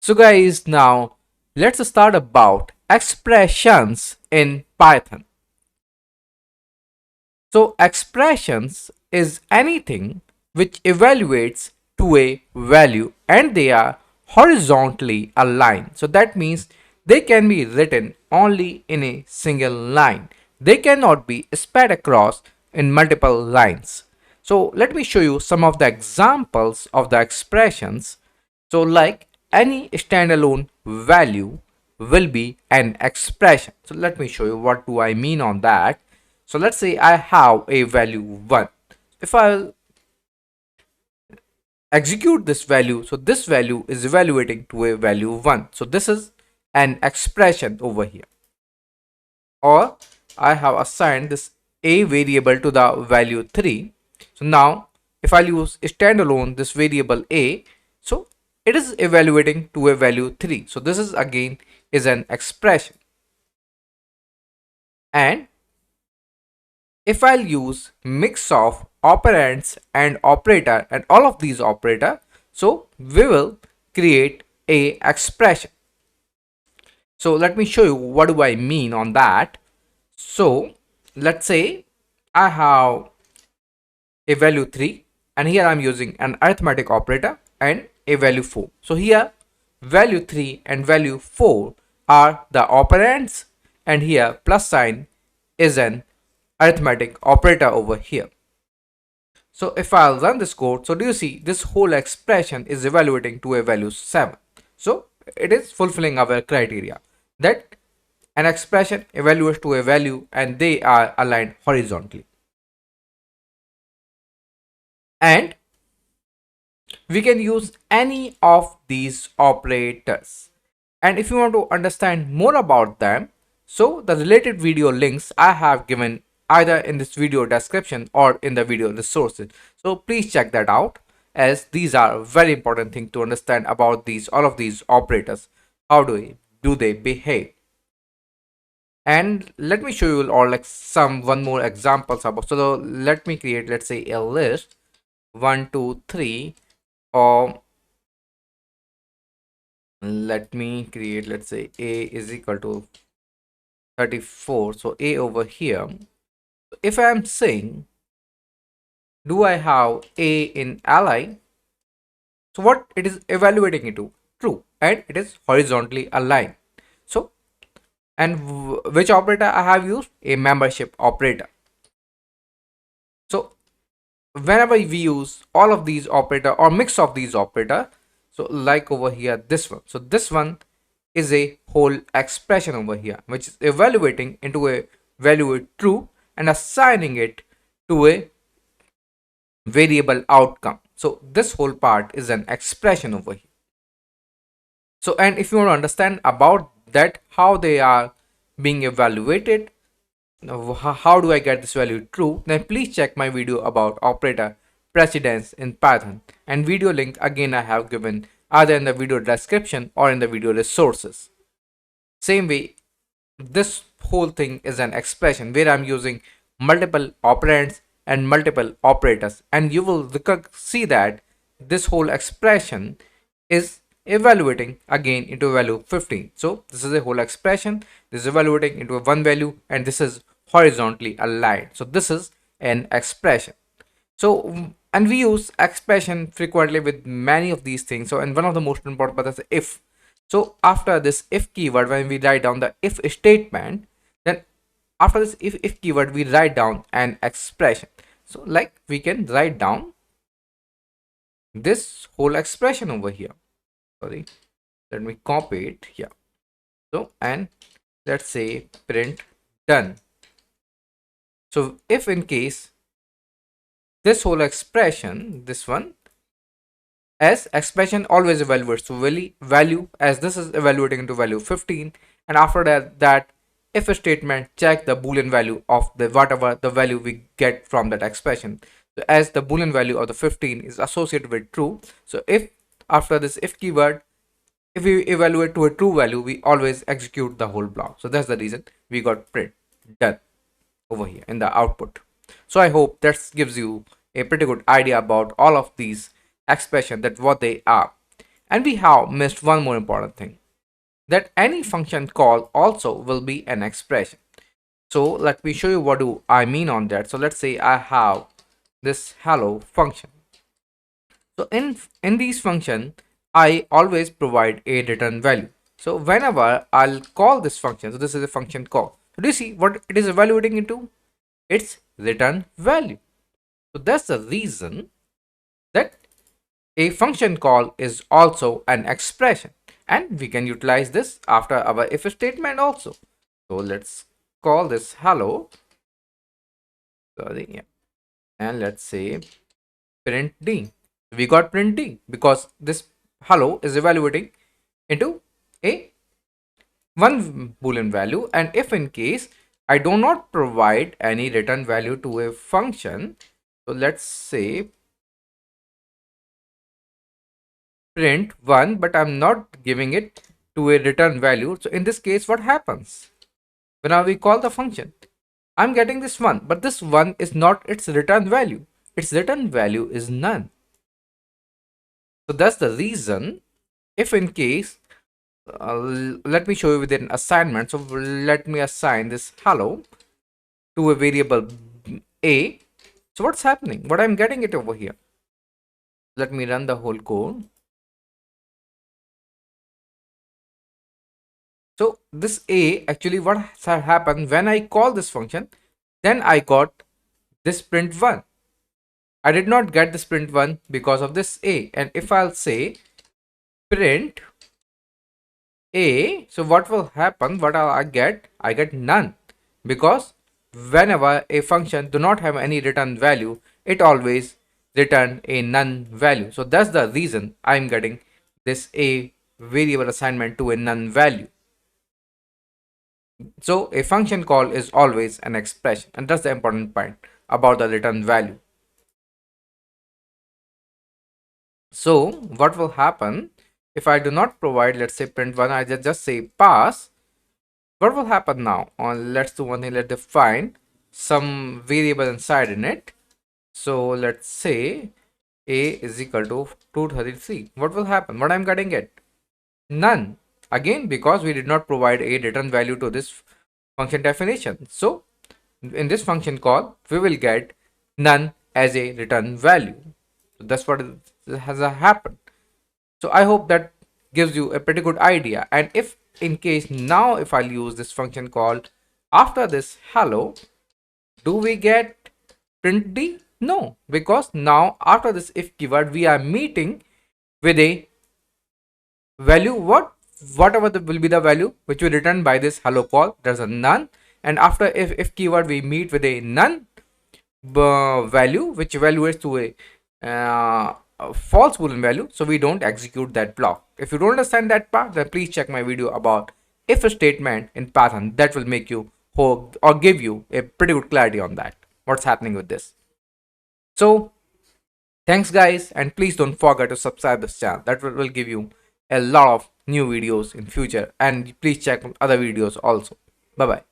So guys, now let's start about expressions in Python. So expressions is anything which evaluates to a value and they are horizontally aligned. So that means they can be written only in a single line. They cannot be spread across in multiple lines. So let me show you some of the examples of the expressions. So like any standalone value will be an expression. So let me show you what do I mean on that. So let's say I have a value 1. If I execute this value, so this value is evaluating to a value 1. So this is an expression over here. Or I have assigned this a variable to the value 3. So now if I use standalone this variable a, so it is evaluating to a value 3. So this is again is an expression. And if I'll use mix of operands and operator and all of these operator, so we will create a expression. So let me show you what do I mean on that. So let's say I have a value 3 and here I'm using an arithmetic operator and a value 4. So here value 3 and value 4 are the operands and here plus sign is an arithmetic operator over here. So if I'll run this code, so do you see this whole expression is evaluating to a value 7. So it is fulfilling our criteria that an expression evaluates to a value and they are aligned horizontally. And we can use any of these operators. And if you want to understand more about them, so the related video links I have given either in this video description or in the video resources. So please check that out, as these are very important thing to understand about these all of these operators. How do they behave? And let me show you all like one more examples about. So let me create, let's say, a list 1 2 3, or let me create, let's say, a is equal to 34. So a over here, if I am saying do I have a in ally, so what it is evaluating it to true and it is horizontally aligned. So and which operator I have used? A membership operator. So whenever we use all of these operator or mix of these operator, so like over here this one, so this one is a whole expression over here which is evaluating into a value true and assigning it to a variable outcome. So this whole part is an expression over here. So and if you want to understand about that how they are being evaluated, how do I get this value true, then please check my video about operator precedence in Python, and video link again I have given either in the video description or in the video resources. Same way, this whole thing is an expression where I'm using multiple operands and multiple operators, and you will see that this whole expression is evaluating again into a value 15. So this is a whole expression, this is evaluating into a one value, and this is horizontally aligned. So this is an expression. So and we use expression frequently with many of these things. So and one of the most important part is if. So after this if keyword, when we write down the if statement, then after this if keyword we write down an expression. So like we can write down this whole expression over here. Sorry, let me copy it here. So and let's say print done. So if in case this whole expression, this one, as expression always evaluates to value, as this is evaluating into value 15, and after that if a statement check the boolean value of the whatever the value we get from that expression. So as the boolean value of the 15 is associated with true, so if after this if keyword, if we evaluate to a true value, we always execute the whole block. So that's the reason we got print done over here in the output. So I hope that gives you a pretty good idea about all of these expressions, that what they are. And we have missed one more important thing, that any function call also will be an expression. So let me show you what do I mean on that. So let's say I have this hello function. So in these function, I always provide a return value. So whenever I'll call this function, so this is a function call. So do you see what it is evaluating into? It's return value. So that's the reason that a function call is also an expression, and we can utilize this after our if statement also. So let's call this hello, sorry, yeah, and let's say print d. We got print d because this hello is evaluating into a one boolean value, and if in case I do not provide any return value to a function, so let's say print 1, but I'm not giving it to a return value. So in this case, what happens? Whenever we call the function, I'm getting this 1, but this 1 is not its return value. Its return value is none. So that's the reason, if in case, let me show you with an assignment. So let me assign this hello to a variable a. So what's happening? What I'm getting it over here. Let me run the whole code. So this a, actually what happened when I call this function, then I got this print 1. I did not get this print 1 because of this a. And if I'll say print a, so what will happen? What I get? I get none, because whenever a function do not have any return value, it always return a none value. So that's the reason I'm getting this a variable assignment to a none value. So a function call is always an expression, and that's the important point about the return value. So what will happen if I do not provide, let's say print 1, I just say pass. What will happen now? Let's do one thing, let's define some variable inside in it. So let's say a is equal to 233. What will happen? What I'm getting it? None. Again, because we did not provide a return value to this function definition. So in this function call, we will get none as a return value. So that's what has happened. So I hope that gives you a pretty good idea. And if in case now if I'll use this function called after this hello, do we get print d? No, because now after this if keyword we are meeting with a value, whatever will be the value which will return by this hello call, there's a none. And after if keyword we meet with a none value which evaluates to a false boolean value, so we don't execute that block. If you don't understand that part, then please check my video about if statement in Python. That will make you hope or give you a pretty good clarity on that, what's happening with this. So thanks guys, and please don't forget to subscribe this channel. That will give you a lot of new videos in future, and please check other videos also. Bye bye.